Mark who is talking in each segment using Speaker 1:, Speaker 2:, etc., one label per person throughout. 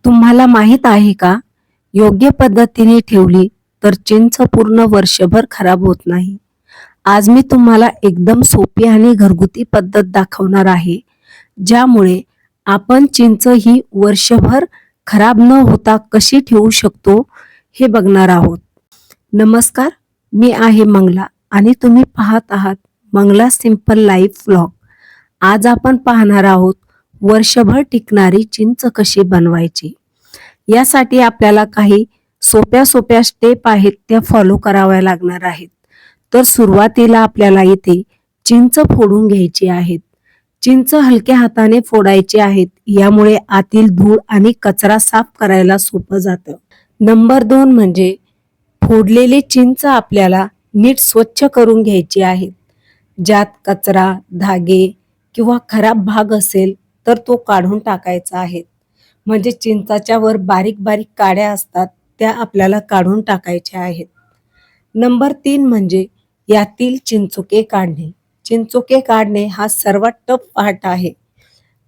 Speaker 1: तुम्हाला माहित आहे का? योग्य पद्धतीने ठेवली तर चिंच पूर्ण वर्षभर खराब होत नाही. आज मी तुम्हाला एकदम सोपी आणि घरगुती पद्धत दाखवणार आहे, ज्यामुळे आपण चिंच ही वर्षभर खराब न होता कशी ठेवू शकतो हे बघणार आहोत. नमस्कार, मी आहे मंगला आणि तुम्ही पाहत आहात मंगला सिंपल लाईफ व्लॉग. आज आपण पाहणार आहोत वर्षभर टिकणारी चिंच कशी बनवायची. यासाठी आपल्याला काही सोप्या सोप्या स्टेप आहेत त्या फॉलो कराव्या लागणार आहेत. तर सुरुवातीला आपल्याला इथे चिंच फोडून घ्यायची आहेत. चिंच हलक्या हाताने फोडायची आहेत, यामुळे आतील धूळ आणि कचरा साफ करायला सोपं जातं. नंबर 2 म्हणजे फोडलेली चिंच आपल्याला नीट स्वच्छ करून घ्यायची आहेत. ज्यात कचरा, धागे किंवा खराब भाग असेल तर तो काढून टाकायचा आहे. म्हणजे चिंचाच्या वर बारीक बारीक काड्या असतात त्या आपल्याला काढून टाकायच्या आहेत. नंबर 3 म्हणजे यातील चिंचोके काढणे. चिंचोके काढणे हा सर्वात टफ पार्ट आहे,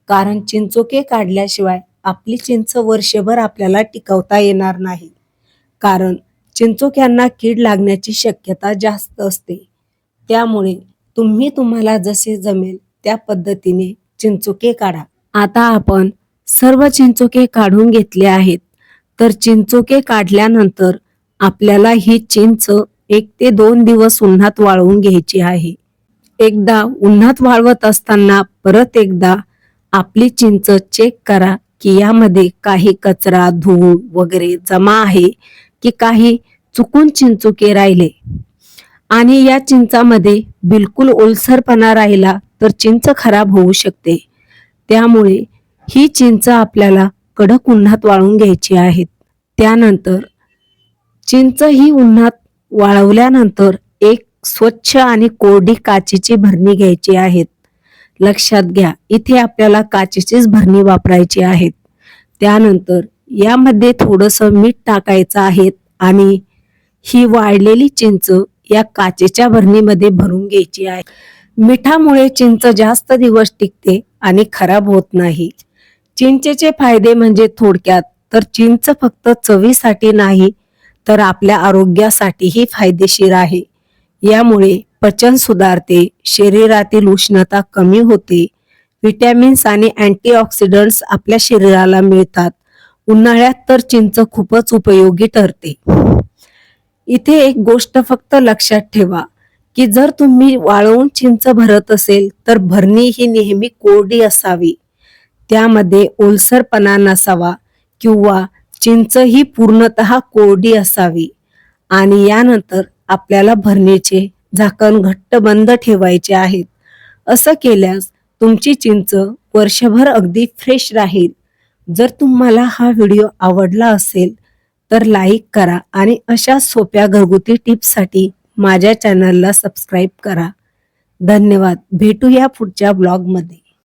Speaker 1: कारण चिंचोके काढल्याशिवाय आपली चिंच वर्षभर आपल्याला टिकवता येणार नाही. कारण चिंचोक्यांना कीड लागण्याची शक्यता जास्त असते. त्यामुळे तुम्हाला जसे जमेल त्या पद्धतीने चिंचोके काढा. आता आपण सर्व चिंचोके काढून घेतले आहेत. तर चिंचोके काढल्यानंतर आपल्याला ही चिंच 1 ते 2 दिवस उन्हात वाळवून घ्यायची आहे. एकदा उन्हात वाळवत असताना परत एकदा आपली चिंच चेक करा की यामध्ये काही कचरा, धूळ वगैरे जमा आहे की काही चुकून चिंचोके राहिले. आणि या चिंचामध्ये बिलकुल ओलसरपणा राहिला तर चिंच खराब होऊ शकते. त्यामुळे ही चिंच आपल्याला कडक उन्हात वाळवून घ्यायची आहेत. त्यानंतर चिंच ही उन्हात वाळवल्यानंतर एक स्वच्छ आणि कोरडी काचेची भरणी घ्यायची आहेत. लक्षात घ्या, इथे आपल्याला काचेचीच भरणी वापरायची आहेत. त्यानंतर यामध्ये थोडंसं मीठ टाकायचं आहे आणि ही वाळलेली चिंच या काचेच्या भरणीमध्ये भरून घ्यायची आहे. मिठामुळे चिंच जास्त दिवस टिकते आणि खराब होत नाही. चिंचेचे फायदे म्हणजे थोडक्यात तर चिंच फक्त चवीसाठी नाही तर आपल्या आरोग्यासाठीही फायदेशीर आहे. यामुळे पचन सुधारते, शरीरातील उष्णता कमी होते, विटॅमिन्स आणि अँटीऑक्सिडंट्स आपल्या शरीराला मिळतात. उन्हाळ्यात तर चिंच खूपच उपयोगी ठरते. इथे एक गोष्ट फक्त लक्षात ठेवा की जर तुम्ही वाळवून चिंच भरत असेल तर भरणी ही नेहमी कोरडी असावी. त्यामध्ये ओलसरपणा नसावा किंवा चिंच ही पूर्णतः कोरडी असावी. आणि यानंतर आपल्याला भरणीचे झाकण घट्ट बंद ठेवायचे आहेत. असं केल्यास तुमची चिंच वर्षभर अगदी फ्रेश राहील. जर तुम्हाला हा व्हिडिओ आवडला असेल तर लाईक करा आणि अशा सोप्या घरगुती टिप्ससाठी माझ्या चॅनलला सबस्क्राईब करा. धन्यवाद. भेटूया पुढच्या ब्लॉगमध्ये.